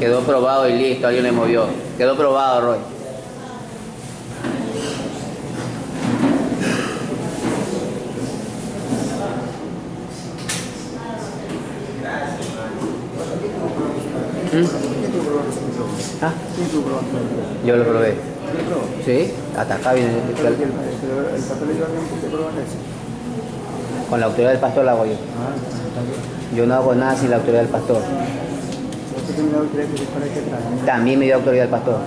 Quedó probado y listo, alguien le movió. Quedó probado, Roy. Ah, yo lo probé. Sí, hasta acá viene. ¿El papel iba bien de probar eso? Con la autoridad del pastor la hago yo. Ah, está bien. Yo no hago nada sin la autoridad del pastor. ¿Usted tiene la autoridad que para que trae? También me dio autoridad del pastor.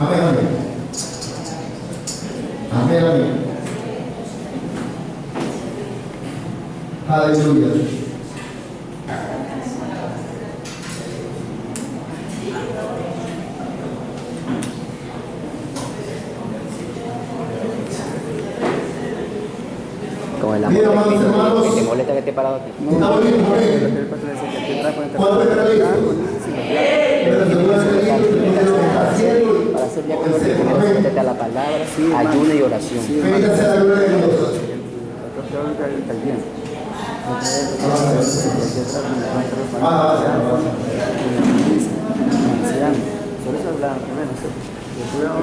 Amén, amén. Amén, amén. Aleluya. Como el Mira, amor amados hermanos. que te molesta que esté parado aquí. Está bonito, por ahí. El pastor dice que te trae para Cuando está listo. Pero se puede hacer listo, tiene lo que está haciendo. Para hacer ya que no te someterte a la palabra, ayuno y oración. Bendita sea la gloria de Dios.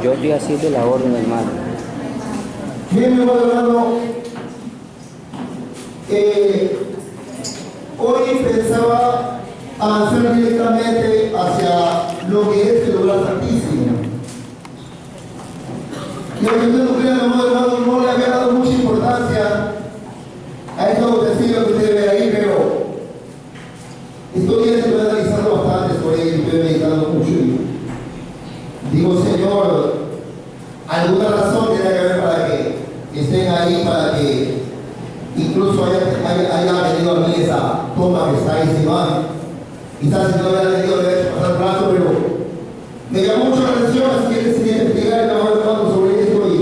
Yo estoy haciendo la orden, hermano. Bien, mi hermano, hoy pensaba avanzar directamente hacia lo que es el lugar santísimo. Y aunque usted no crea, hermano, no le había dado mucha importancia a estos utensilios que usted ve ahí, pero estoy analizando bastante sobre ello y estoy meditando mucho. Y digo, Señor, alguna razón tiene que haber para que estén ahí, para que incluso haya venido a mí esa toma que está ahí encima. Quizás si no hubiera tenido de haber pasar el brazo, pero me llamó mucho la atención, así que decidí investigar el hermano sobre esto y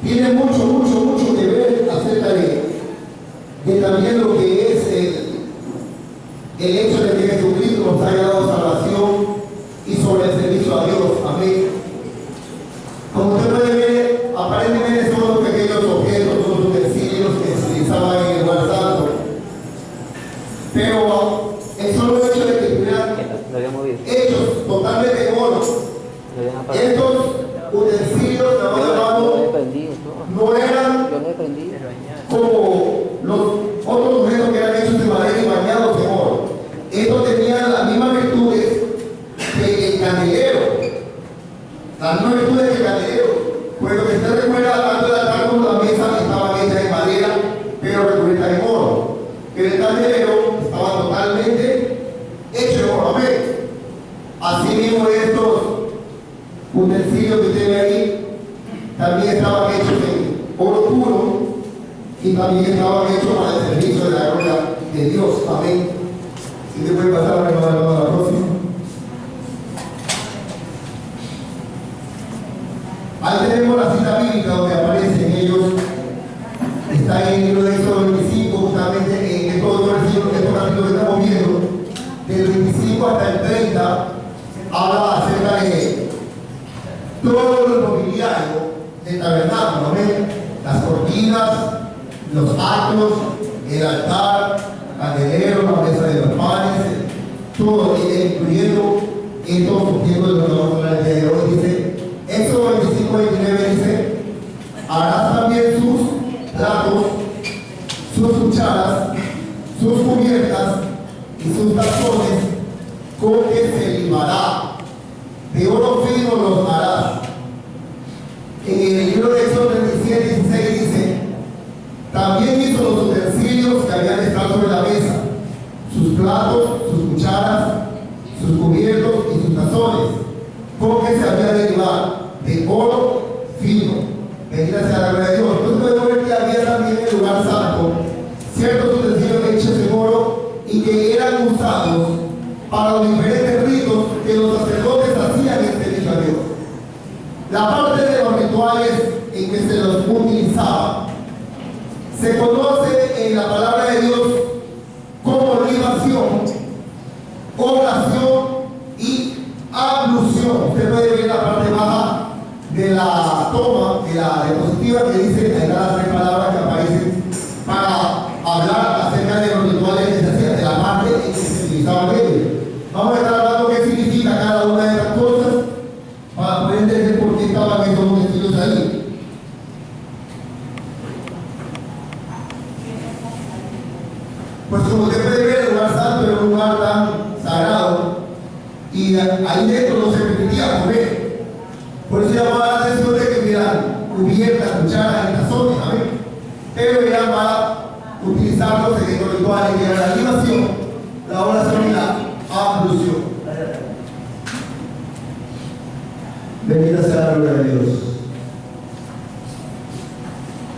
tiene mucho que ver acerca de también lo que es el hecho de que Jesucristo nos haya dado salvación y sobre el servicio a Dios. Amén. Como usted puede ver, aparentemente son los pequeños objetos, los utensilios que se utilizaban en el lugar santo. Pero el solo hecho de que estuvieran hechos totalmente de oro, estos utensilios, no eran como los otros objetos que eran hechos de madera y bañados en oro. Estos tenían las mismas virtudes que el candelero. Las mismas virtudes que el candelero. Pues lo que usted recuerda, tanto el altar como la mesa estaban hechas de madera, pero recubiertas en oro. Pero el candelero estaba totalmente hecho de oro. Amén. Asimismo, estos utensilios que usted ve ahí también estaban hechos en oro puro y también estaban hechos para el servicio de la gloria de Dios. Amén. Si te puede pasar a la próxima. Ahí tenemos la cita bíblica donde aparecen ellos. Está en el libro de Éxodo 25, justamente en estos capítulos que estamos viendo, del 25 hasta el 30, habla acerca de todo lo mobiliario del tabernáculo. ¿Ven? Las cortinas, los actos, el altar, candelero, la mesa de los panes, todo, incluyendo estos objetos de los que vamos a hablar el día de hoy. Dice Éxodo 25-29, dice: harás también sus platos, sus cucharas, sus cubiertas y sus tazones con que se limará. De oro fino los harás. En el libro de Éxodo 37-16 dice: también hizo los utensilios que habían de estar sobre la mesa, sus platos, sus cucharas, sus cubiertos y sus tazones, con que se había de limar, de oro fino. Bendita sea la gloria de Dios. Entonces podemos ver que había también en el lugar santo ciertos utensilios hechos de oro y que eran usados para los diferentes ritos que los sacerdotes hacían en servicio a Dios. La parte de los rituales en que se los utilizaba se conoce en la palabra de Dios como libación, oración y ablución. Usted puede ver la diapositiva que dice, ahí están las tres palabras que aparecen para hablar acerca de los rituales que se hacían, de la parte en que se utilizaban ellos. Vamos a estar hablando qué significa cada una de estas cosas para poder entender por qué estaban estos utensilios ahí. Pues como usted puede ver, el lugar santo era un lugar tan sagrado y ahí dentro no se permitía comer. Por eso llamaba la atención de que hubieran cubiertas, cucharas y tazones, ¿amén? Pero eran para utilizarlos en estos rituales que era la libación, la oración y la ablución. Bendita sea la gloria de Dios.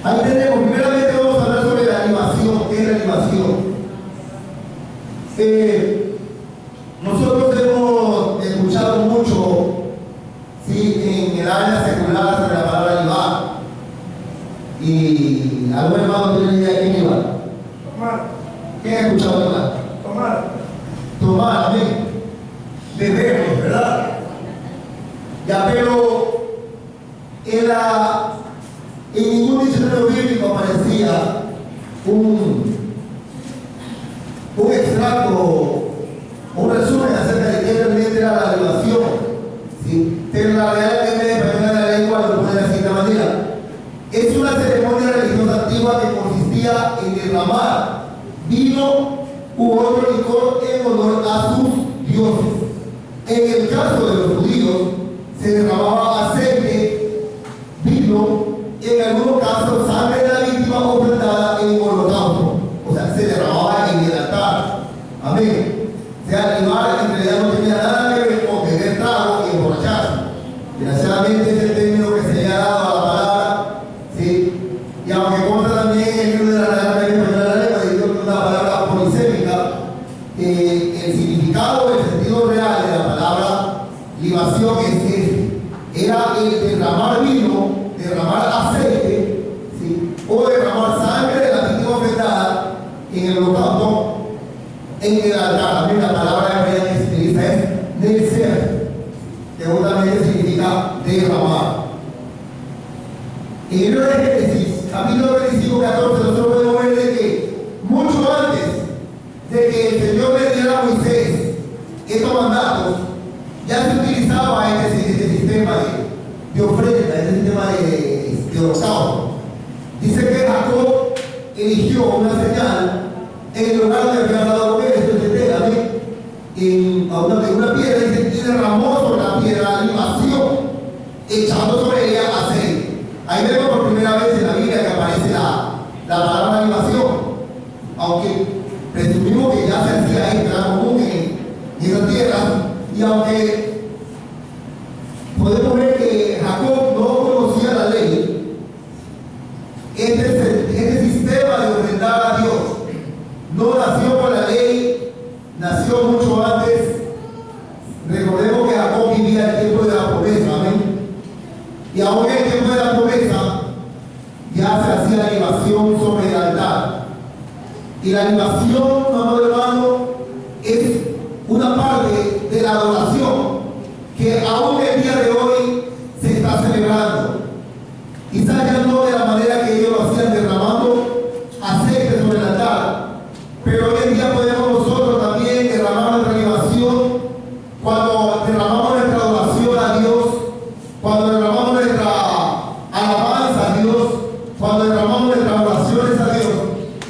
Ahí tenemos, primeramente vamos a hablar sobre la libación. ¿Qué es la libación? Nosotros hemos escuchado mucho, ¿sí?, en el área secular sobre la palabra libar. Y algún hermano tiene idea de qué libar. Tomar. ¿Qué ha escuchado tomar? Tomar. Tomar, amén. Beber, ¿verdad? Ya, pero en ningún diccionario bíblico aparecía un extracto, un resumen acerca de qué realmente era la libación, ¿sí? Pero la Real Academia Española de la Lengua lo pone de la siguiente manera: es una ceremonia religiosa antigua que consistía en derramar vino u otro licor en honor a sus dioses. En el caso de los judíos, se derramaba aceite, vino, en algunos casos sangre de la víctima ofrendada en holocausto. O sea, se derramaba en el altar. Amén. O sea, libar en realidad no tenía nada que ver con beber trago y emborracharse. Desgraciadamente es el término que se le ha dado a la palabra, ¿sí? Y aunque consta también en el libro de la Real Academia Española de la Lengua, dice que es una palabra polisémica, el significado, el sentido real de la palabra libación es este: era el derramar vino, derramar aceite, ¿sí?, o derramar sangre de la víctima ofrendada en el holocausto, en el altar. También la palabra hebrea que se utiliza es neser, que justamente significa derramar. En el libro de Génesis, capítulo 25, 14, nosotros podemos ver de que mucho antes de que el Señor le diera a Moisés estos mandatos, ya se utilizaba este sistema de ofrenda, este sistema de holocausto. Dice que Jacob eligió una señal en el lugar donde había hablado con él, esto es de tela, en una piedra, y derramó sobre la piedra libación, echando sobre ella aceite. Ahí vemos por primera vez en la Biblia que aparece la palabra libación, aunque presumimos que ya se hacía esto, era común en esa tierra, y aunque podemos ver que Jacob no conocía la ley, este sistema de ofrendar a Dios no nació por la ley, nació mucho antes. Recordemos que Jacob vivía el tiempo de la promesa, amén. Y aún en el tiempo de la promesa ya se hacía libación sobre el altar. Y la libación, amado hermano, es una parte de la adoración que aún el día de hoy se está celebrando. Quizás ya no de la manera que ellos lo hacían, derramando aceite sobre el altar, pero hoy en día podemos nosotros también derramar nuestra libación cuando derramamos nuestra adoración a Dios, cuando derramamos nuestra alabanza a Dios, cuando derramamos nuestras oraciones a Dios.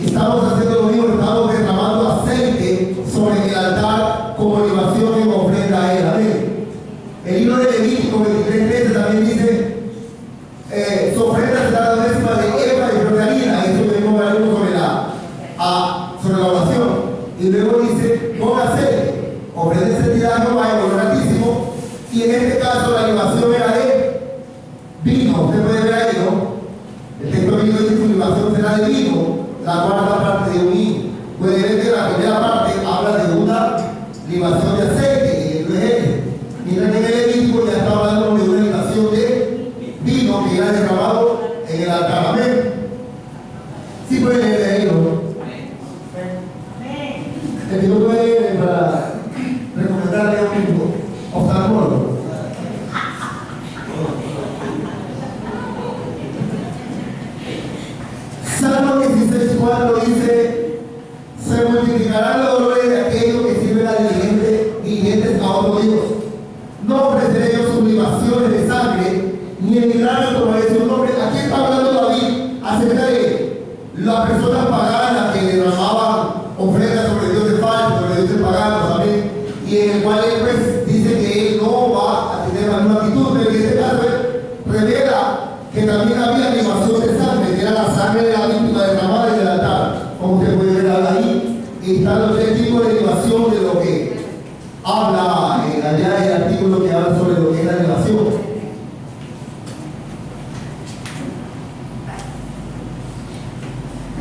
Estamos haciendo lo mismo, estamos derramando aceite sobre el altar como libación y ofrenda a Él. Amén. El libro de Levítico 23:13 también dice: su ofrenda será la décima de Eva y Jornalina. Eso vemos sobre la oración. Y luego dice: con aceite, ofrenda sentida a Jehová en olor altísimo. Y en este caso la libación era de 6:4 dice: se multiplicarán los dolores de aquellos que sirven a diligentes a otro Dios. No ofreceré yo sublimaciones de sangre, ni en mi grano tomaré su nombre. Aquí está hablando David acerca de las personas paganas que derramaban ofrendas sobre dioses falsos, sobre dioses paganos, ¿amén? Y en el cual él pues dice que él no va a tener la misma actitud, pero en este caso él revela que también había libación de sangre, que era la sangre de la víctima derramada en el altar, como usted puede ver ahí. Y están los tres tipos de libación de lo que habla allá el artículo que habla sobre lo que es la libación.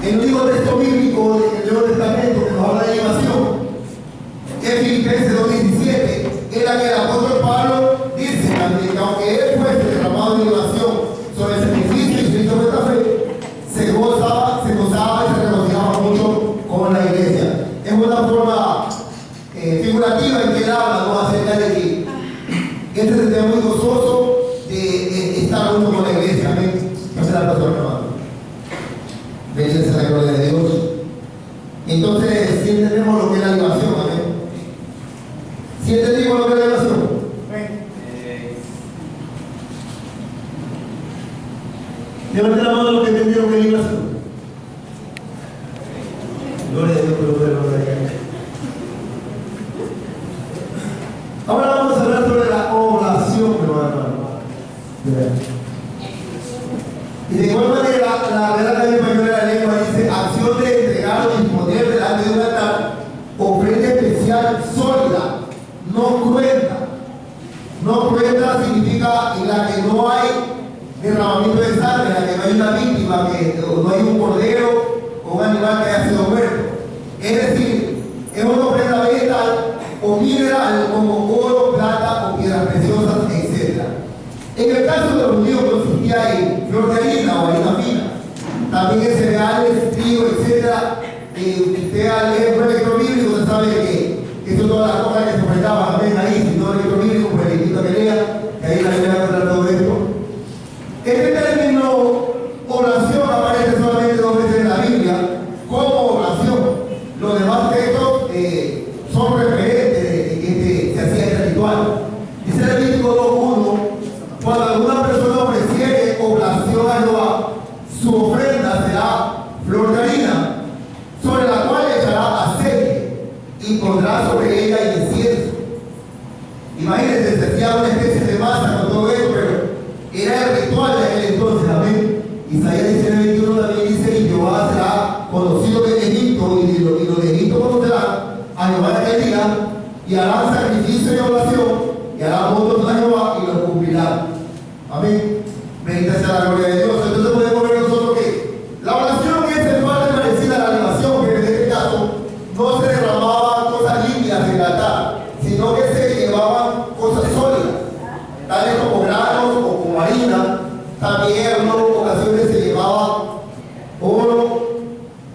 El único texto bíblico del Nuevo Testamento que nos habla de libación es Filipenses 2:17, en la que el apóstol Pablo dice también que aunque él fuese derramado de libación sobre el sacrificio y Cristo nuestra fe, se gozaba y se regocijaba mucho con la iglesia. Es una forma figurativa en que él habla, ¿no?, acerca de que él se sentía muy gozoso de estar junto con la iglesia. Amén. No se la pasó, hermano. Bendita sea la gloria de Dios. Entonces, si entendemos lo que es la libación, amén. Si entendimos lo que es la libación. Levanten la mano los que entendieron que es la libación. Gloria a Dios, gloria a Dios. Ahora vamos a hablar sobre la oblación, hermano. Y de igual manera, la Real Academia Española de la Lengua dice: acción de entregar o disponer delante de un altar ofrenda especial sólida, no cruenta. No cruenta significa en la que no hay derramamiento de sangre, en la que no hay una víctima, que no hay un cordero o un animal que haya sido muerto. Es decir, es una ofrenda vegetal o mineral como oro, plata o piedras preciosas, etc. En el caso de los judíos consistía en flor de harina o harina fina, también en cereales, trigo, etc. Usted al leer un registro bíblico, usted sabe que son todas las cosas que se ofrendaban, amén, ahí, si no el registro bíblico, pues el invito a que lea, que ahí la Biblia va a encontrar todo esto. Este término oblación aparece solamente 2 veces en la Biblia como oblación. Los demás textos son referentes de que se hacía este ritual. Dice Levítico 2:1: cuando alguna persona ofreciere oblación a Jehová, su ofrenda será flor de harina, sobre la cual echará aceite y pondrá sobre ella incienso. Imagínense, se hacía una especie de masa con todo esto, pero era el ritual de aquel entonces, amén. Isaías 19:21 también dice: y Jehová será conocido en Egipto, y los de Egipto conocerán a Jehová en aquel día, y harán sacrificio y oblación, y harán votos a Jehová, y los cumplirán. Amén. Bendita sea la gloria de Dios. Entonces podemos ver nosotros que la oración es en parte parecida a la libación, pero en este caso no se derramaban cosas líquidas en el altar, sino que se llevaban cosas sólidas, tales como granos o como harina. También en algunas ocasiones se llevaba oro,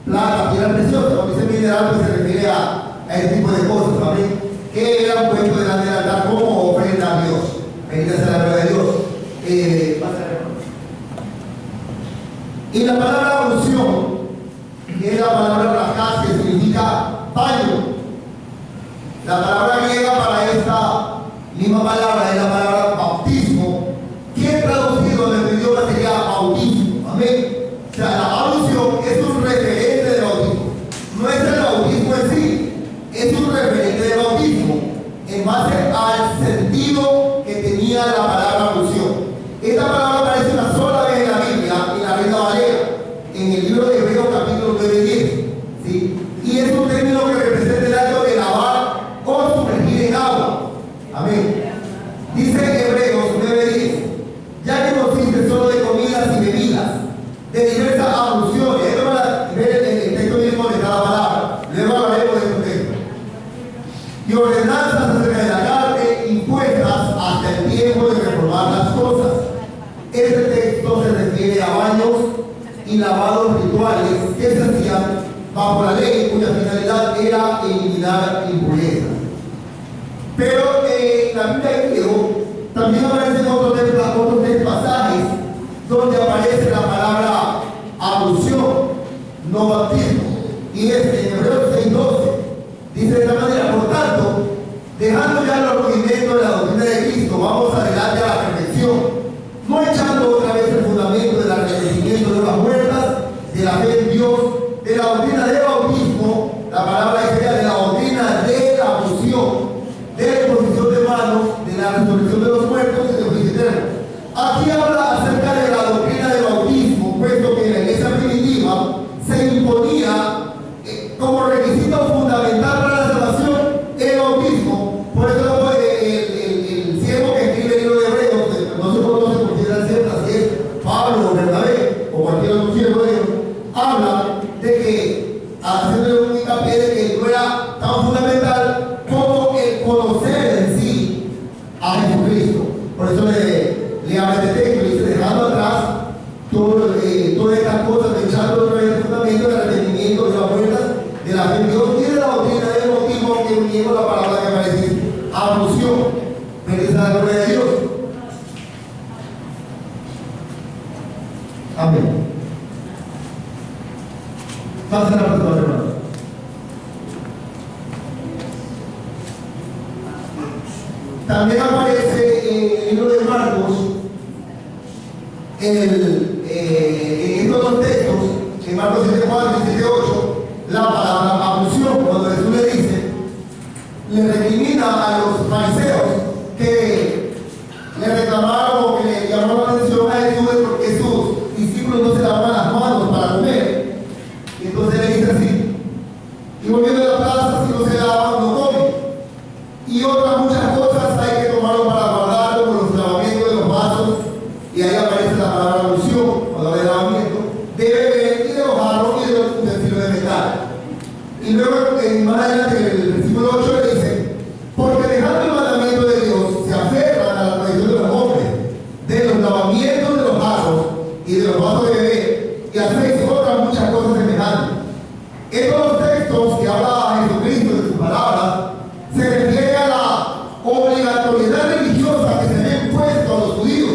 plata, piedras preciosas. Cuando dice mineral, pues se refiere a ese tipo de cosas, ¿amén?, que eran puestos delante del altar como ofrenda a Dios. Bendita sea la gloria de Dios. Y la palabra unción, que es la palabra rajás, que significa paño. La palabra griega para esta misma palabra es la palabra bautismo, que traducido en el idioma sería bautismo. Amén. O sea, la unción es un referente del bautismo. No es el bautismo en sí, es un referente del bautismo en base al sentido que tenía la palabra unción. Esta palabra aparece una sola vez en la Biblia, en la Reina Valera, en el libro de Hebreos capítulo 9:10, ¿sí? Y es un término que representa el acto de lavar o sumergir en agua. Amén. Dice Hebreos 9:10: ya que consiste solo de comidas y bebidas, de diversas alusiones. Esto para ver el texto mismo de cada palabra. Luego hablaremos de este texto. Y ordenanzas acerca de la carne impuestas hasta el tiempo de reformar las cosas. Este texto se refiere a baños y lavados rituales que se hacían bajo la ley, cuya finalidad era eliminar impurezas. Pero en la Biblia griego también aparecen otros pasajes donde aparece la palabra ablución. No no echando otra vez el fundamento del arrepentimiento de las muertas, de la fe en Dios, de la doctrina del bautismo, la palabra hebrea de la doctrina de la unción, de la imposición de manos, de la resurrección de los muertos y del juicio eterno. Aquí habla acerca de la doctrina del bautismo, puesto que en la iglesia primitiva se imponía como requisito fundamental para la salvación el bautismo. Por eso el siervo que escribe el libro de Hebreos, no se conoce por si era cierta, si es Pablo o Bernabé o cualquier otro siervo de ellos, habla de que, haciéndole un hincapié de que no era tan fundamental como el conocer en sí a Jesucristo. Por eso le habla este texto, le dice, dejando atrás todas estas cosas, echando otra vez el fundamento del arrepentimiento, de la muerte, de la fe en Dios y de la doctrina del bautismo, que uniendo la palabra que aparece, ablución. Bendita la gloria de Dios. Amén. Pasen a la próxima semana. También aparece en el libro de Marcos, en estos dos textos, en Marcos 7:4 y 7:8, la palabra ablución, cuando Jesús le dice, le recrimina a los fariseos que le reclamaron o que le llamaron la atención a Jesús porque sus discípulos no se lavaban las manos para comer. Y entonces le dice así, y volviendo a la plaza, si no se lavan, no comen. Y otras muchas cosas hay que tomarlo para guardar, como los lavamientos de los vasos, y ahí aparece la palabra ablución, cuando habla de lavamiento, de beber y de los jarros y de los utensilios de metal. Y luego, más adelante, en el versículo 8 le dice, porque dejando el mandamiento de Dios, se aferran a la tradición de los hombres, de los lavamientos de los jarros y de los vasos de beber, y hacéis otras muchas cosas semejantes. Estos dos textos que habla Jesucristo de sus palabras, se refiere a la obligatoriedad religiosa que se había impuesto a los judíos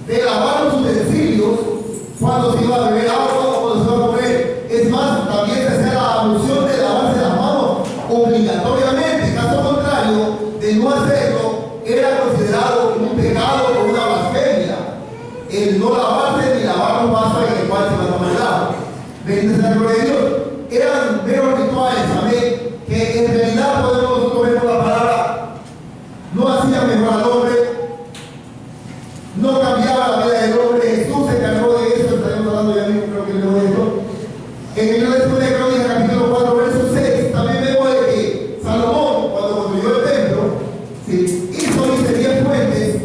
de lavar los utensilios cuando se iba a beber agua o cuando se iba a comer. Es más, también se hacía la ablución de lavarse las manos obligatoriamente. Caso contrario, de no hacerlo, era considerado un pecado o una blasfemia el no lavarse ni lavar los vasos en el cual se va a tomar el agua. Bendita sea la gloria de Dios. Eran meros rituales, amén, que en realidad podemos comer por la palabra, no hacían mejor al hombre, no cambiaba la vida del hombre. Jesús se encargó de eso, estaremos hablando ya mismo, creo que leo esto. En el libro de 2 de Crónicas, capítulo 4, verso 6, también vemos de que Salomón, cuando construyó el templo, ¿sí?, hizo, dice, 10 fuentes,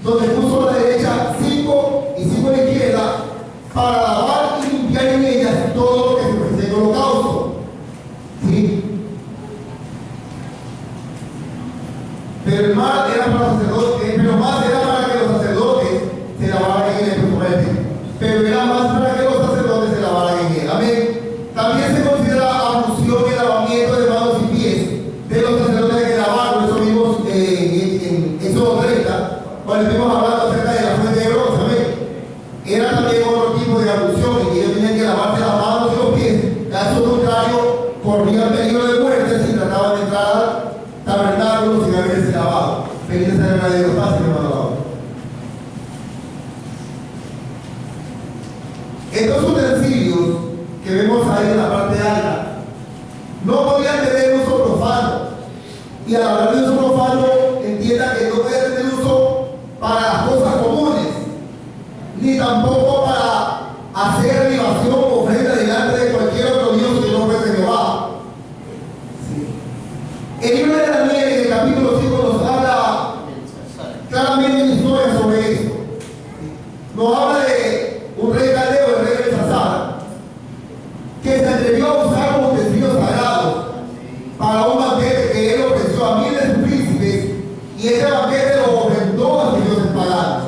donde puso a la derecha 5 y 5 a la izquierda, para lavar y limpiar en ellas todo lo que se ofrece en holocausto. ¿Sí? Pero el mal era para los sacerdotes, pero más era para que los sacerdotes se lavaran en él personalmente. Pero era más para que los sacerdotes se lavaran en él. Amén. También se considera ablución y lavamiento de manos y pies de los sacerdotes que lavaron. Eso vimos en Éxodo 30, cuando estuvimos hablando acerca de la fuente de bronce. Amén. Era también otro tipo de ablución en que ellos tenían que lavarse las manos y los pies. Caso contrario, corrían peligro de muerte si trataban de entrar al tabernáculo sin haberse lavado. Bendita sea la gloria de Dios. Pase, hermano. Estos utensilios que vemos ahí en la parte alta no podían tener uso profano. Y al hablar de uso profano, entienda que no puede tener uso para las cosas comunes, ni tampoco para hacer libación o ofrenda delante de cualquier otro Dios que no fuese Jehová. Sí. El libro de Daniel, en el capítulo 5, nos habla claramente una historia sobre esto. Nos habla de un rey caldeo, el rey Belsasar, que se atrevió a usar los utensilios sagrados para un banquete que él ofreció a miles de príncipes, y ese banquete lo ofrendó a sus dioses paganos.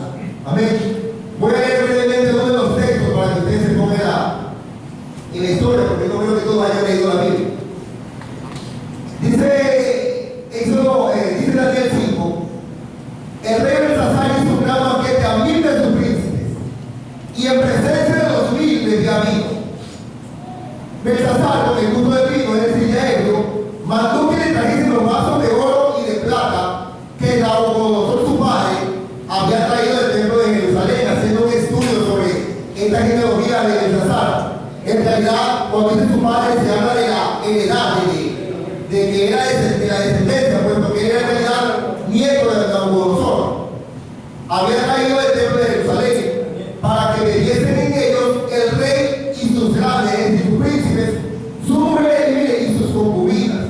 Amén. Voy a leer brevemente uno de los textos para que ustedes se pongan en la historia, porque no creo que todos hayan leído la Biblia. Dice Daniel 5, el rey Belsasar hizo un gran banquete a 1000 de sus príncipes, y en presencia de los 1000 bebía vino. Belsasar, con el gusto del vino, es decir, ya ebrio, mandó que le trajesen los vasos de oro y de plata que Nabucodonosor su padre había traído del templo de Jerusalén. En realidad, cuando dice su padre, se habla de la heredad, de que era de la descendencia, puesto que era en realidad nieto de Nabucodonosor. Había traído el templo de Jerusalén para que viviesen en ellos el rey y sus grandes y sus príncipes, sus mujeres y sus concubinas.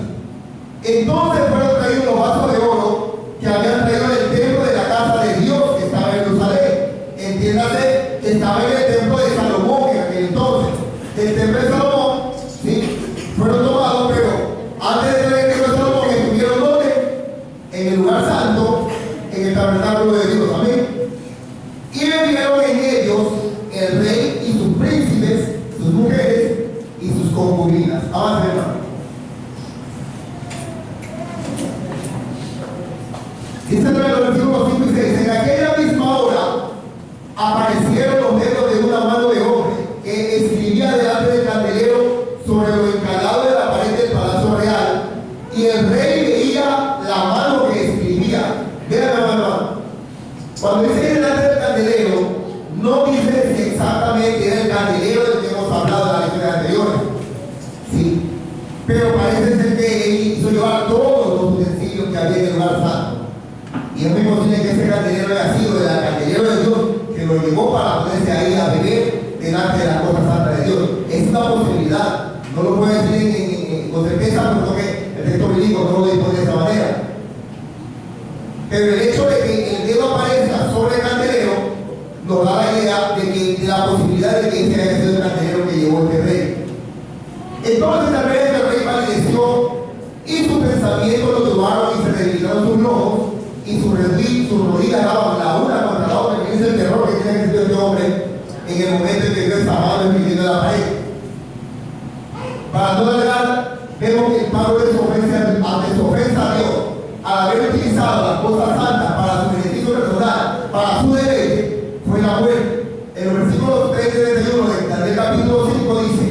Entonces fueron traídos los vasos de oro que habían traído del templo de la casa de Dios que estaba en Jerusalén. Entiéndase que estaba en el templo de Salomón en aquel entonces. El templo de Salomón, ¿sí? Fueron tomados, pero antes de tener el templo de Salomón estuvieron ¿dónde? En el lugar santo, en el tabernáculo de Dios. Amén. Y vivieron en ellos el rey y sus príncipes, sus mujeres y sus concubinas. Avance, hermano. Dice en los versículos 5 y 6: en aquella misma hora aparecieron los dedos de una mano de hombre que escribía delante del candelero sobre lo encalado de la pared del palacio real, y el rey veía la mano que escribía. Vean, hermano, cuando dice delante del candelero, no dice si exactamente era el candelero del que hemos hablado en las lecciones anteriores, sí, pero parece ser que él hizo llevar todos los utensilios que había en el lugar santo. Y es muy posible que ese candelero haya sido el candelero de Dios que lo llevó para ponerse ahí a beber delante de la cosa santa de Dios. Es una posibilidad, no lo puedo decir con certeza porque el texto bíblico no lo dispone de esa manera. Pero el hecho de que el dedo aparezca sobre el candelero nos da la idea de la posibilidad de que ese haya sido el candelero que llevó este rey. Entonces tal vez el rey palideció y sus pensamientos lo tomaron y se debilitaron sus ojos. Y sus rodillas daban la una contra la otra, que es el terror que tiene que sentir este hombre en el momento en que vio esa mano escribiendo en la pared. Para no alargar, vemos que el pago de su ofensa ante su ofensa a Dios, al haber utilizado las cosas santas para su beneficio personal, para su deleite, fue la muerte. En los versículos 30 y 31 del capítulo 5 dice: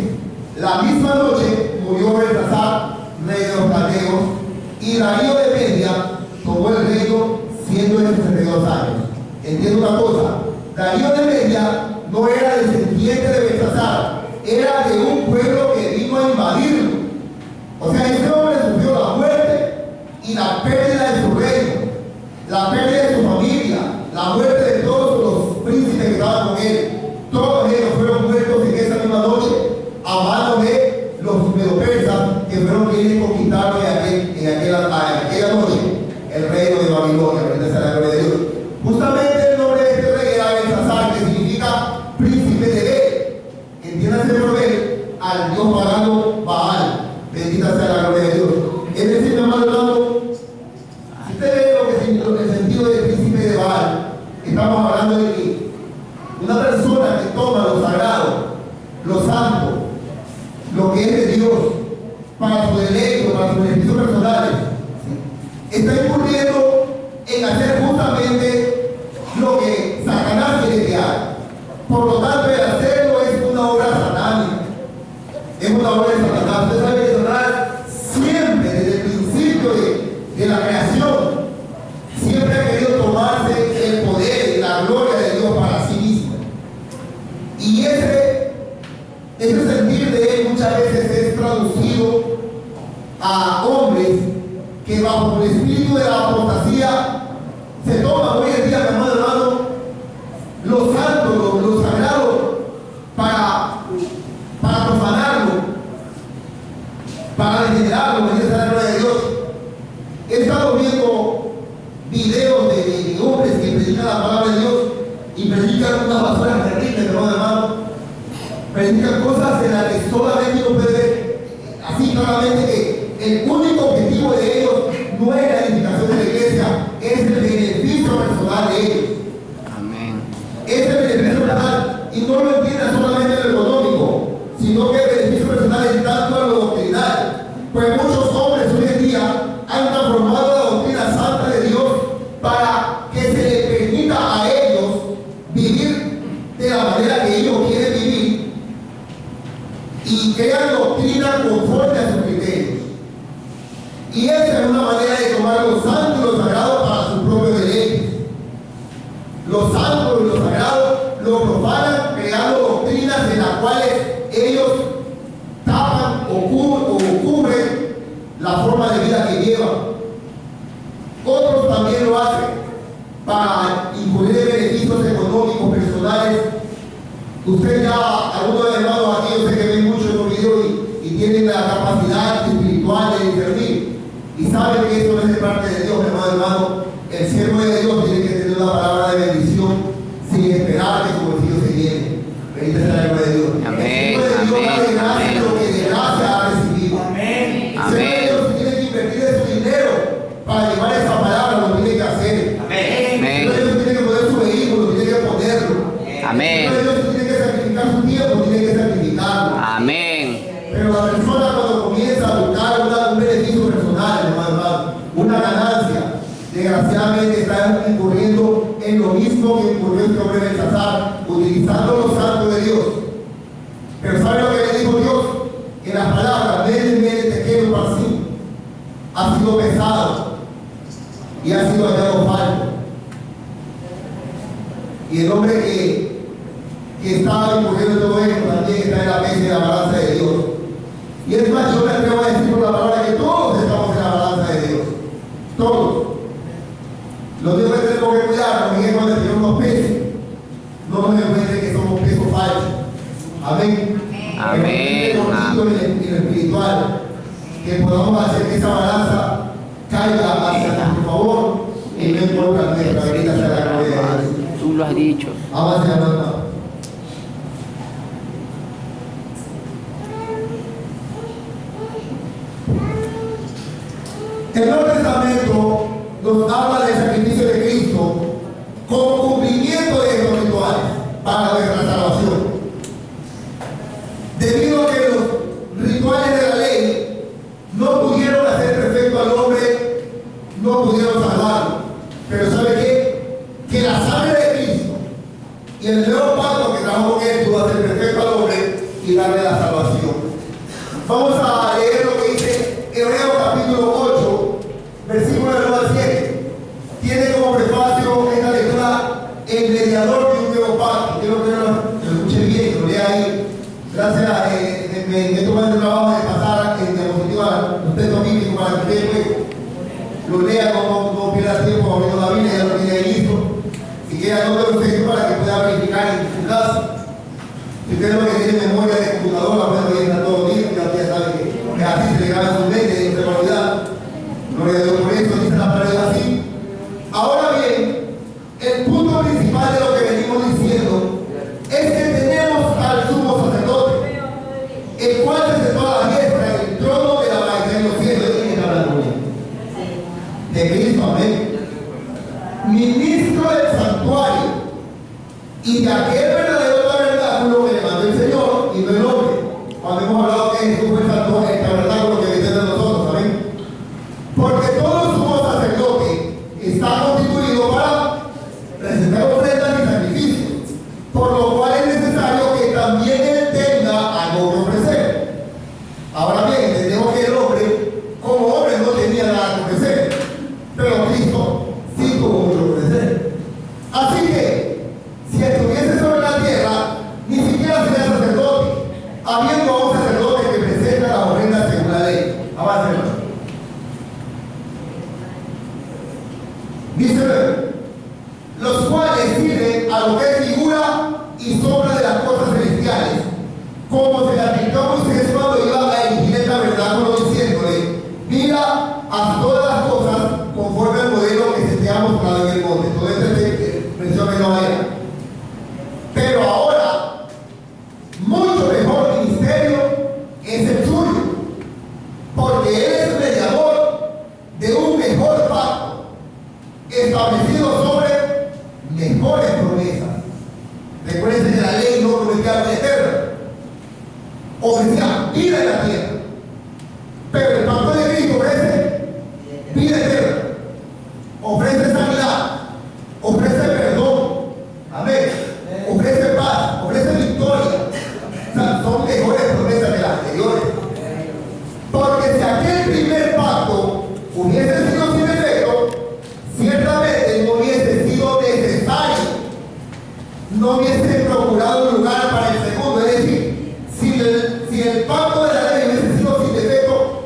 la misma noche murió Belsasar, rey de los caldeos, y Darío de Media tomó el reino siendo de 62 años. Entiendo una cosa: Darío de Media no era descendiente de Belsasar, era de un pueblo que vino a invadirlo. O sea, ese hombre sufrió la muerte y la pérdida de su reino, la pérdida de su familia, la muerte de todos los príncipes que estaban con él. Todos ellos fueron muertos en esa misma noche a manos de los medo-persas, que fueron quienes conquistaron en aquella noche el reino de Babilonia. Bendita sea la gloria de Dios. Justamente el nombre de este rey era Belsasar, que significa príncipe de Bel. Entiéndase por Bel al dios pagano Baal. Bendita sea la gloria de Dios. Es decir, mi amado hermano, si usted ve el sentido de príncipe de Baal, estamos hablando de que una persona que toma lo sagrado, lo santo, lo que es de Dios, para su deleite, para sus beneficios personales, está incurriendo en hacer justamente lo que Satanás quiere crear. Por lo tanto, el hacerlo es una obra satánica, es una obra de Satanás. Usted sabe que Satanás siempre, desde el principio de la creación, siempre ha querido tomarse el poder y la gloria de Dios para sí mismo. Y ese sentir de él muchas veces es traducido a hombres que bajo el espíritu de la apostasía se toman hoy en día, mi hermano, lo santo, lo sagrado, para profanarlo, para degenerarlo. Bendita sea la gloria de Dios. He estado viendo videos de hombres que predican la palabra de Dios y predican unas basuras terribles, hermano. Predican cosas en las que solamente uno puede ver así claramente que el único objetivo de ellos no es la edificación de la iglesia, es el beneficio personal de ellos. Amén. Es el beneficio personal, y no lo entiendan solamente en lo económico, sino que el beneficio personal es tanto en lo doctrinal. Pues muchos hombres hoy en día han transformado la doctrina santa de Dios para que se les permita a ellos vivir de la manera que ellos quieren vivir y crean doctrina conforme a sus criterios. Y esa es una manera de tomar lo santo y lo sagrado para su propio deleite. Lo santo y lo sagrado lo profanan creando doctrinas en las cuales ellos tapan o cubren la forma de vida que llevan. Otros también lo hacen para incurrir en beneficios económicos personales. Usted ya, algunos de los hermanos aquí, yo sé que ven mucho estos videos y tienen la capacidad espiritual de discernir y saben que esto no es de parte de Dios, hermano. El siervo de Dios tiene que tener una palabra de bendición sin esperar que su bolsillo se llene. Bendita sea la gloria de Dios. Amén, El siervo de Dios da de gracia amén. lo que de gracia ha recibido. Amén. El siervo de Dios tiene que invertir de su dinero para llevar esa palabra, lo tiene que hacer. Amén. El siervo de Dios tiene que poner su vehículo, tiene que ponerlo. Amén. El siervo de Dios tiene que sacrificar su tiempo, tiene que sacrificarlo. Amén. Pero la persona cuando comienza a buscar un beneficio personal, hermano, una ganancia, desgraciadamente está incurriendo en lo mismo que incurrió este hombre de Belsasar, utilizando los santos de Dios. Pero ¿sabe lo que le dijo Dios? Que las palabras, ven, te quiero para sí, ha sido pesado y ha sido hallado falto. Y el hombre que estaba incurriendo en todo esto también está en la mesa de la balanza de Dios. Y es más, yo me atrevo a decir por la palabra que todos estamos en la balanza de Dios. Todos. Lo único que tenemos que cuidar es cuando el Señor nos pese, no nos encuentre que somos pesos falsos. Amén. Amén. En lo espiritual, que podamos hacer que esa balanza caiga hacia nuestro favor y no en contra nuestra. Bendita sea la gloria de Dios. Tú lo has dicho. Avance, hermano. El Nuevo Testamento nos habla del sacrificio de Cristo como cumplimiento de estos rituales para nuestra salvación. Debido a que los rituales de la ley no pudieron hacer perfecto al hombre, no pudieron salvarlo. Pero ¿sabe qué? Que la sangre de Cristo y el nuevo pacto que trajo con él pudo hacer perfecto al hombre y darle la salvación. Vamos a leer lo que dice Hebreos capítulo 8, versículo del 1 al 7. Tiene como prefacio esta lectura el mediador de un nuevo pacto. Quiero que lo escuche bien, que lo lea ahí. Gracias, me toman el trabajo de pasar en diapositiva los textos bíblicos para que usted lo lea, no pierda tiempo abriendo la Biblia, ya lo tiene ahí listo. Si quiere anote los textos para que pueda verificar en su casa. Si usted no tiene memoria de computadora, bueno, ya está todo bien, ya sabe que así se le graba en su mente y no se va a olvidar. Gloria a Dios por eso, dice la palabra así. Ahora bien, el punto principal de lo que venimos diciendo es que tenemos al sumo sacerdote, el cual se sentó a la diestra en el trono de la majestad de los cielos. ¿De quién está hablando? De Cristo, amén. Ministro del santuario y de aquel verdadero tabernáculo que le mandó el Señor y no el hombre. Cuando hemos hablado que Jesús fue el tabernáculo que vive de nosotros, amén. Porque todo sumo sacerdote está constituido para presentar ofrendas y sacrificios, por lo cual es necesario que también él tenga algo que ofrecer. Ahora bien, entendemos que el hombre, como hombre, no tenía nada que ofrecer, pero Cristo sí tuvo mucho que ofrecer. Así que, si estuviese sobre la tierra, ni siquiera sería sacerdote, habiendo a un sacerdote que presenta las ofrendas según la ley. Avance, hermano. Dice, los cuales sirven a lo que es figura y sombra de las cosas celestiales, como se le aplicó a Moisés cuando iba a erigir el tabernáculo diciéndole, mira a todas las cosas conforme al modelo que se te ha mostrado en el monte. Todo este mención que no era. Pero ahora, mucho mejor ministerio es el suyo, porque él es mediador de un mejor pacto, establecido sobre mejores promesas. Recuerden que la ley no prometía vida eterna, ofrecía vida en la tierra, pero el pacto de Cristo ofrece vida eterna, ofrece sanidad, ofrece perdón, amén, ofrece paz, ofrece victoria. O sea, son mejores promesas que las anteriores, porque si aquel primer pacto hubiese sido sin efecto, ciertamente no hubiese sido necesario no hubiese procurado un lugar para el segundo. Es decir, si el pacto de la ley hubiese sido sin defecto,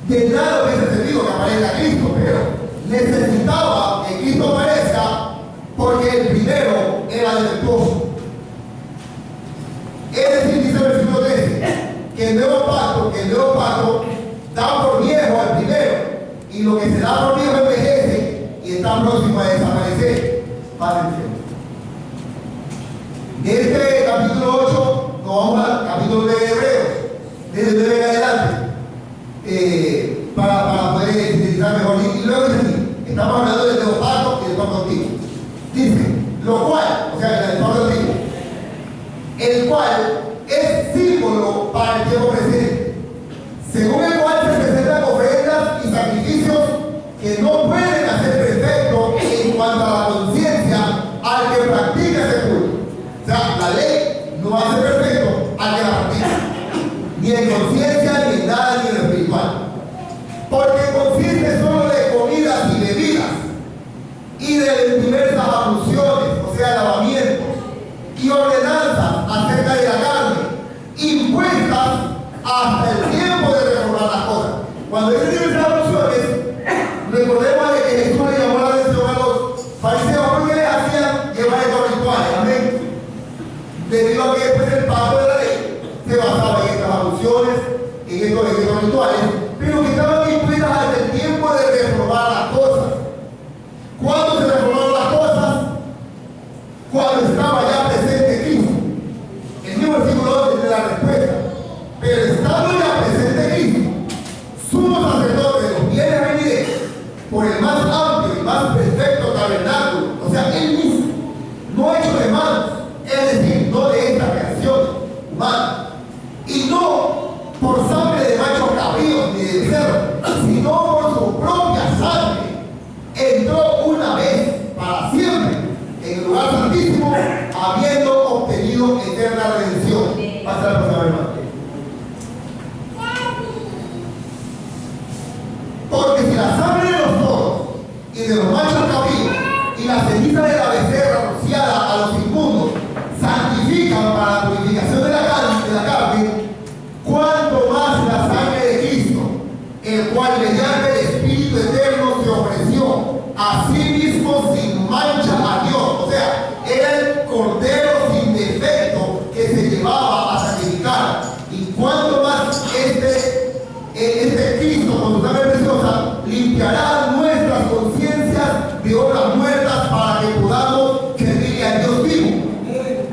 de nada hubiese servido que aparezca Cristo, pero necesitaba que Cristo aparezca porque el primero era defectuoso. Es decir, dice el versículo 13, que el nuevo pacto da por viejo al primero, y lo que se da por viejo envejece y está próximo a desaparecer. De este capítulo 8 nos vamos al capítulo de Hebreos, desde el 9 en adelante, para poder sintetizar mejor. Y luego dice así, estamos hablando del nuevo pacto y del pacto antiguo. Dice, lo cual, o sea, el pacto antiguo, el cual es símbolo para el tiempo presente, según el cual se presentan ofrendas y sacrificios que no pueden hacer perfecto en cuanto a la conciencia al que practica ese culto. O sea, la ley no hace perfecto al que la practica, ni en conciencia, ni en nada, ni en lo espiritual, porque consiste solo de comidas y bebidas y de diversas abluciones, o sea, lavamientos y ordenanzas acerca de la carne, impuestas hasta el tiempo de reformar las cosas. Cuando dice diversas abluciones, recordemos de que Jesús le llamó la atención a los fariseos porque les hacían llevar estos rituales, amén, debido a que después el pacto de la ley se basaba en estas abluciones, en estos rituales, pero que estaban impuestas hasta el tiempo de reformar las cosas. ¿Cuándo se reformaron las cosas? Cuando estaba ya presente Cristo. El mismo versículo 2 tiene la respuesta. Pero estando ya presente Cristo, sumo sacerdote de los bienes venideros, por el más amplio y más perfecto tabernáculo, o sea, él mismo, no hecho de manos, es decir, no de esta creación humana, y no por sangre de machos cabríos ni de becerro, sino por su propia sangre, entró una vez para siempre en el lugar santísimo, habiendo obtenido eterna redención. Pasa la próxima, hermano. Porque si la sangre de los toros y de los machos cabríos y la ceniza de la becerra rociada a los inmundos santifican para la purificación de la carne, cuanto más la sangre de Cristo, el cual mediante el Espíritu Eterno se ofreció a sí mismo sin mancha a Dios. O sea, era el cordero sin defecto que se llevaba a sacrificar. Y cuanto más este Cristo con su sangre preciosa limpiará nuestras conciencias de obras muertas para que podamos servirle a Dios vivo.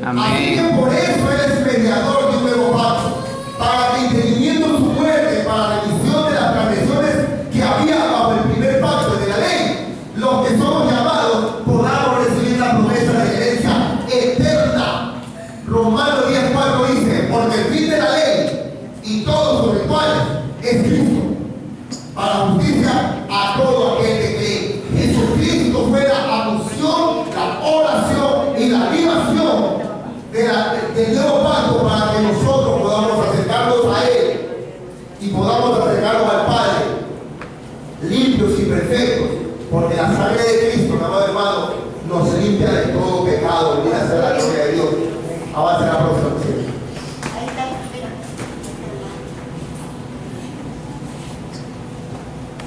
Amén. Así que por eso Él es mediador de un nuevo pacto, para que interviniendo su muerte para la remisión de las transgresiones que había bajo el primer pacto de la ley, los que somos llamados podamos recibir la promesa de herencia eterna. Romanos 10:4 dice, porque el fin de la ley y todos sus rituales es Cristo, para justicia a todo aquel que cree. Jesucristo fue la alusión, la oración y la libación del nuevo pacto para que nosotros podamos acercarnos a Él y podamos acercarnos al Padre limpios y perfectos, porque la sangre de Cristo, mi amado hermano, nos limpia de todo pecado. Mira, sea la gloria de Dios. Avance la próxima.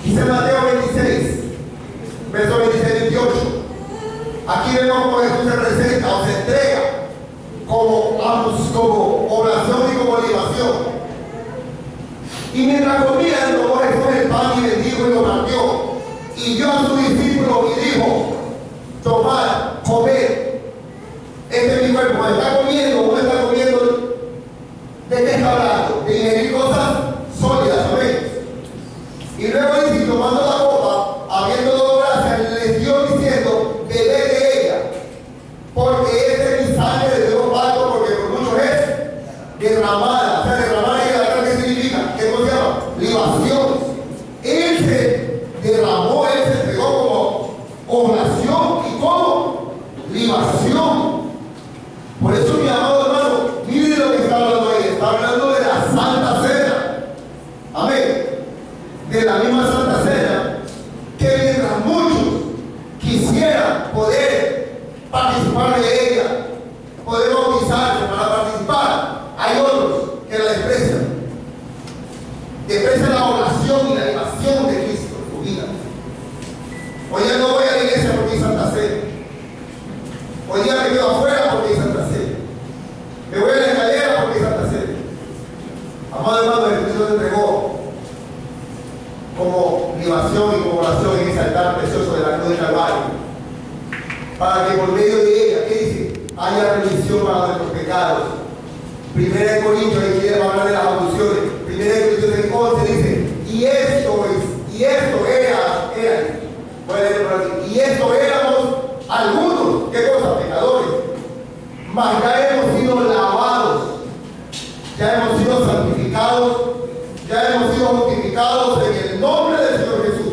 Dice Mateo 26, verso 26-28. Aquí vemos cómo Jesús se presenta o se entrega como oración y como libación. Y mientras comían, tomó Jesús el pan y bendijo y lo partió, y dio a sus discípulos y dijo, tomad, comed, este es mi cuerpo. Cuando está comiendo, uno está comiendo, ¿de qué está hablando? De ingerir cosas sólidas, ¿sabes? Y luego dice, tomando la copa, habiendo dado gracias, les dio diciendo, bebed de ella, porque esta es mi sangre del nuevo pacto, porque por muchos es derramada. O sea, derramada en la carne significa, ¿qué se llama? Libación. Él se derramó, él se entregó como oración y como libación. Por eso, mi amado hermano, para nuestros pecados. Primera de Corintios, ahí quiere hablar de las abluciones. Primera de Corintios 11 dice, y esto éramos algunos, ¿qué cosa? Pecadores. Mas ya hemos sido lavados, ya hemos sido santificados, ya hemos sido justificados en el nombre del Señor Jesús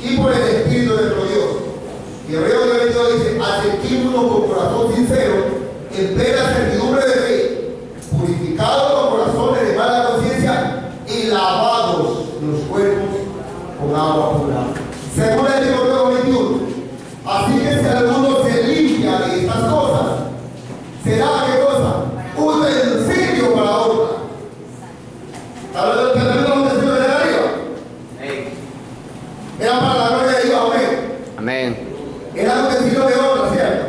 y por el Espíritu de nuestro Dios. Y Hebreos 22 dice, acerquémonos con corazón sincero, en plena certidumbre de fe, purificados los corazones de mala conciencia y lavados los cuerpos con agua pura. Según el Timoteo 21, así que si alguno se limpia de estas cosas, será ¿qué cosa? Un utensilio para otra. ¿Está hablando de los utensilios de arriba? Era para la gloria de Dios, amén. Amén. Era utensilio de otra, ¿cierto?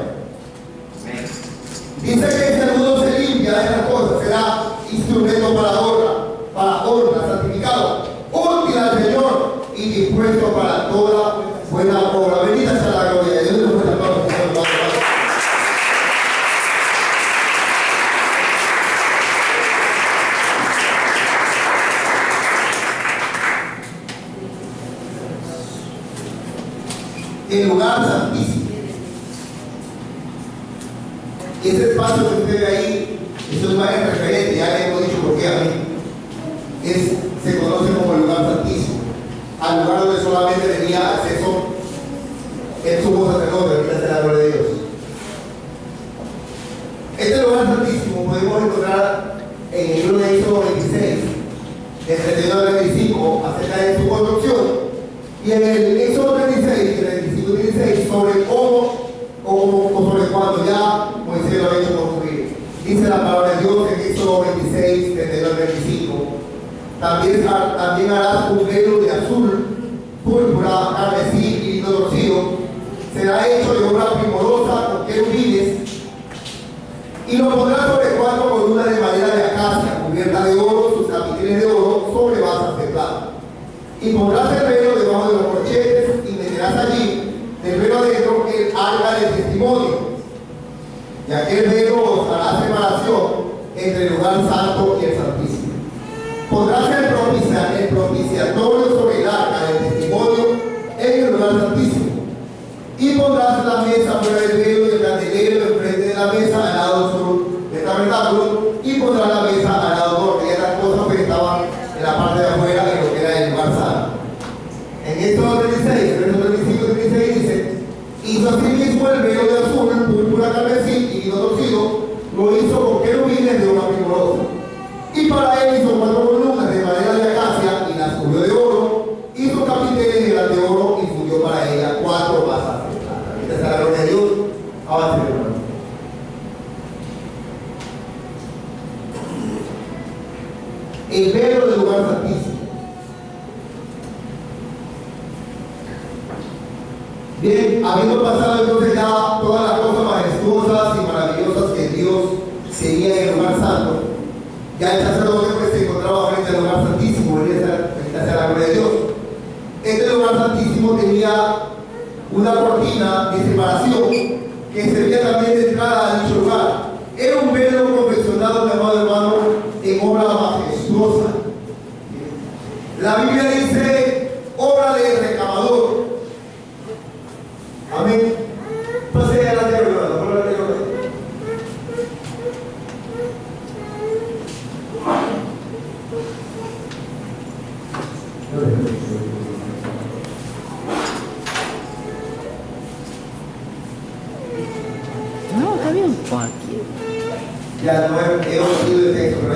Dice que si alguno se limpia de estas cosas, será instrumento para honra, santificado, útil al Señor y dispuesto para toda buena obra. Bendita sea la gloria de Dios. El lugar santísimo. Ese espacio que usted ve ahí, es un lugar referente, ya le hemos dicho por qué a mí. Se conoce como el lugar santísimo, al lugar donde solamente tenía acceso el sumo sacerdote, bendita sea la gloria de Dios. Este lugar santísimo podemos encontrar en el libro de Éxodo 26, del 31 al 25, acerca de su construcción. Y en el Éxodo 36, el 25 y 16, sobre cómo o sobre cuando ya Moisés lo ha hecho construir. Dice la palabra de Dios en Éxodo 26, 31 al 25. También harás un velo de azul, púrpura, carmesí y lino torcido. Será hecho de obra primorosa con querubines y lo pondrás sobre 4 columnas de madera de acacia, cubierta de oro, sus capiteles de oro, sobre basas de plata. Y pondrás el velo debajo de los corchetes y meterás allí, del velo adentro, el arca del testimonio. Y aquel velo os hará separación entre el lugar santo y el santísimo. Pondrás el propiciatorio sobre el arca del testimonio en el lugar santísimo. Y pondrás la mesa fuera del velo y el candelero enfrente de la mesa al lado sur del tabernáculo. Y pondrás la mesa al lado norte. Y estas cosas que estaban en la parte de afuera de lo que era el lugar santo. En Éxodo 36, versos 35 y 36 dice: hizo asimismo el velo de azul, púrpura, carmesí y lino torcido, lo hizo con querubines de obra primorosa. Y para él hizo 4 columnas de madera de acacia y las cubrió de oro, hizo capiteles de las de oro y fundió para ella 4 basas de plata. Esta es la gloria de Dios. Avance, hermano. El velo del lugar santísimo. Bien, habiendo pasado entonces ya todas las cosas majestuosas y maravillosas que Dios tenía en el lugar santo, ya el sacerdote pues se encontraba frente al lugar santísimo, bendita sea la gloria de Dios. Este lugar santísimo tenía una cortina de separación que servía también de entrada a dicho lugar. Era un velo confeccionado, mi amado hermano, en obra majestuosa. La Biblia dice obra de recamador. Amén. Pase adelante, hermano. Por la No, está bien. Por aquí. ya no he oído el texto, pero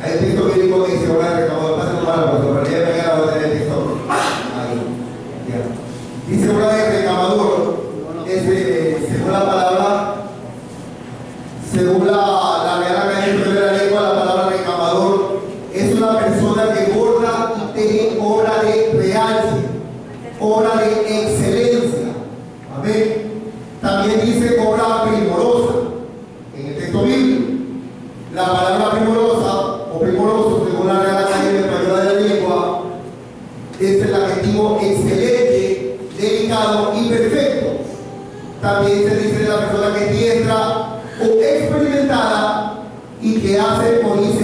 hay texto bíblico que dice obra de recamador. Pase un malo, porque para el día de mañana voy a tener el texto ahí. Ya. Dice obra de recamador, según la palabra, según la Real Academia de la Lengua, la palabra recamador es una persona que borda y teje obra de realce, obra de excelencia. Amén. También dice obra primorosa en el texto bíblico. La palabra primorosa o primoroso, según la Real Academia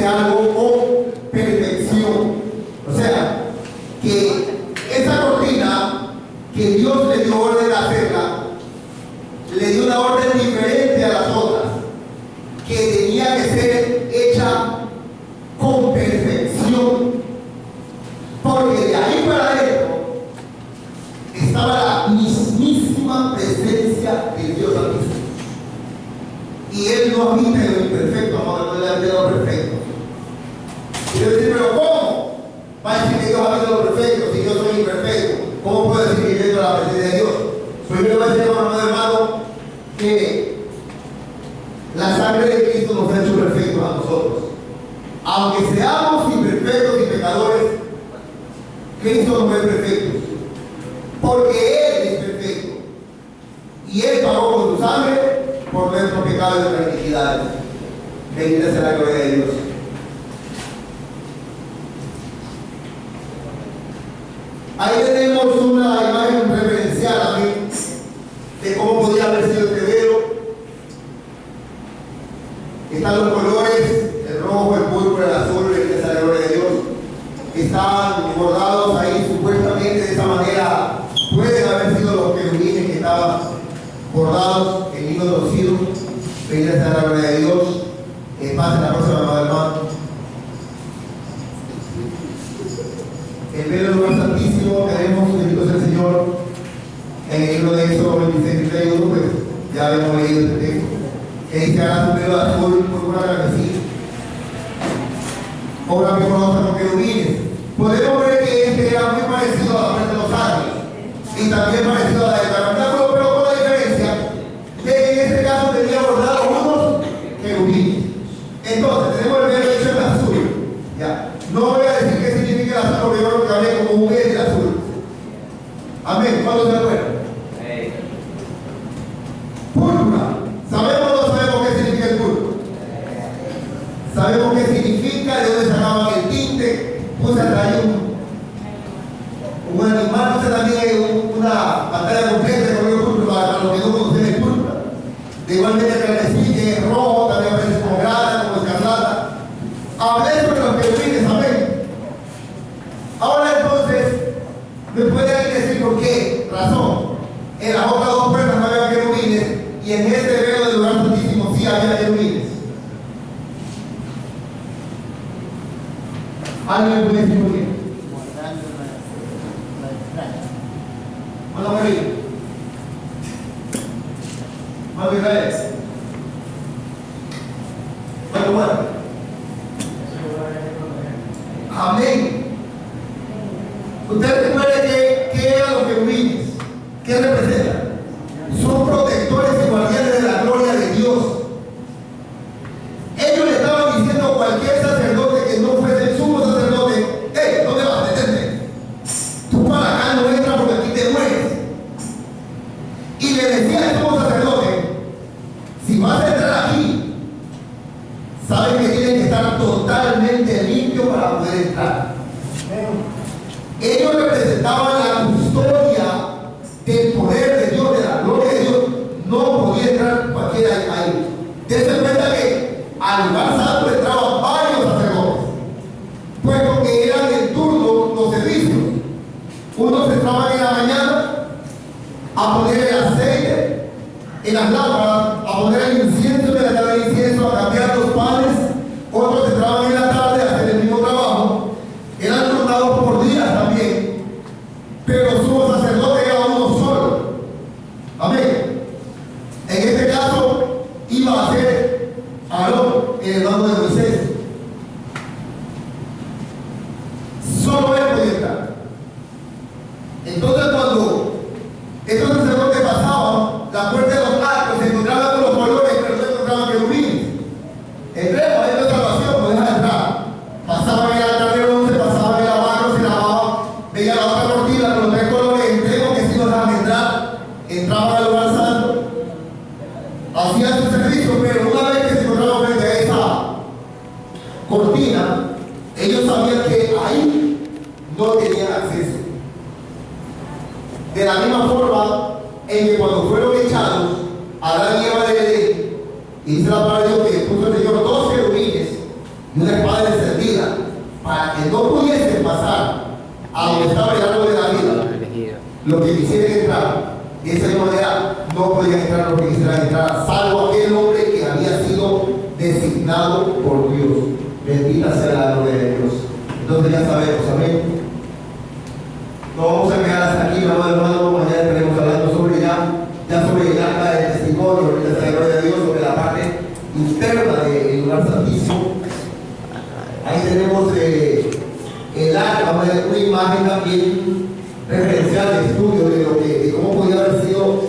algo con perfección. O sea, que esa cortina que Dios le dio orden a hacerla, le dio una orden diferente a las otras, que tenía que ser hecha con perfección, porque de ahí para adentro estaba la mismísima presencia de Dios Altísimo. Y Él no habita en lo imperfecto, amado, no le habita en lo perfecto. Y yo decir, pero ¿cómo? Va a decir que Dios habita en lo perfecto si yo soy imperfecto. ¿Cómo puedo decir que yo entro a la presencia de Dios? Primero va a decir, hermano, que la sangre de Cristo nos ha hecho perfectos a nosotros. Aunque seamos imperfectos y pecadores, Cristo nos ve perfectos. Porque Él es perfecto. Y Él pagó con su sangre por nuestros pecados y nuestras iniquidades. Bendita sea la gloria de Dios. Ahí tenemos una imagen referencial a mí de cómo podía haber sido este velo. Están los colores, el rojo, el púrpura, el azul, bendita sea la gloria de Dios. Están bordados ahí supuestamente de esa manera. Pueden haber sido los querubines que estaban bordados en hilo torcido. Bendita sea la gloria de Dios. Pasen la próxima, amado hermano. El velo del lugar santísimo, queremos, bendito sea el Señor, en el libro de Éxodo 26, 31, pues ya habíamos leído este texto, que dice: hagas un velo de azul por una carmesí, obra que conozcan los querubines. Podemos ver que este era muy parecido a la frente de los ángeles y también parecido a la del tabernáculo, pero con la diferencia de que en este caso tenía bordados unos querubines. Entonces, tenemos el velo hecho en azul. Ya. No voy a decir qué significa el azul, porque yo creo que hablé como un verde azul. Amén. ¿Cuántos se acuerdan? Púrpura. ¿Sabemos o no sabemos qué significa el púrpura? Sabemos qué significa, de dónde sacaban el tinte. Puse hasta ahí un animal, puse también una pantalla completa con el púrpura para los que no conocen el púrpura. De igual manera que el decir que es rojo, también aparece como grana, como escarlata. Hablé sobre los querubines, amén. Ahora entonces, ¿me puede alguien decir por qué razón? En las otras dos puertas no había querubines y en este velo del lugar santísimo sí había querubines. ¿Alguien puede decir por qué? Bueno, María. Mano Israel. Bueno. Amén. Usted recuerde que eran los querubines. ¿Qué representan? Son protectores y guardianes de la gloria de Dios. Ellos le estaban diciendo a cualquier sacerdote que no fuese el sumo sacerdote: hey, ¿dónde vas? Detente. Tú para acá no entras porque aquí te mueres. Y le decía al sumo sacerdote: si vas a entrar aquí, saben que tienen que estar totalmente limpios para poder entrar. Ellos representaban la custodia del poder de Dios, de la gloria de Dios. No podía entrar cualquiera ahí. Dense cuenta que al lugar santo entraban varios sacerdotes, puesto que eran en turno los servicios. Unos entraban en la mañana a poner el aceite en las lámparas, a poner el incienso de la tabla de incienso, a cambiar los panes. Otros entraban en la tarde a hacer el mismo trabajo. Eran turnados por días también, pero el sumo sacerdote era uno solo. Amén. En este caso iba a ser Aarón, el hermano de Moisés. Solo él podía entrar. Entonces, cuando estos sacerdotes pasaban la puerta de los arcos, se encontraban con los colores, pero no encontraban querubines. Entremos, hay una salvación, no dejan entrar. Pasaban el altar de bronce, pasaban el lavabo, se lavaban, veían la otra cortina con los tres colores, entremos que sí nos dejan entrar. Entraban al lugar santo, hacían su servicio, pero una vez que se encontraban frente a esa cortina, ellos sabían que ahí no tenían acceso. De la misma forma en que cuando fueron echados Adán y Eva del Edén, y dice la palabra de Dios que puso el Señor dos querubines y una espada De esa misma manera no podían entrar los que quisieran entrar, salvo aquel hombre que había sido designado por Dios. Bendita sea la gloria de Dios. Entonces ya sabemos, amén. No vamos a quedar hasta aquí, hermano. Mañana estaremos hablando sobre sobre el acta de testimonio, bendita sea la gloria de Dios, sobre la parte interna del lugar santísimo. Ahí tenemos el arca, una imagen también referencial de estudio de cómo podía haber sido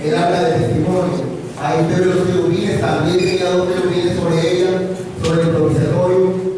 el arca de testimonio. Ahí usted ve los querubines, también tenía dos querubines sobre ella, sobre el propiciatorio.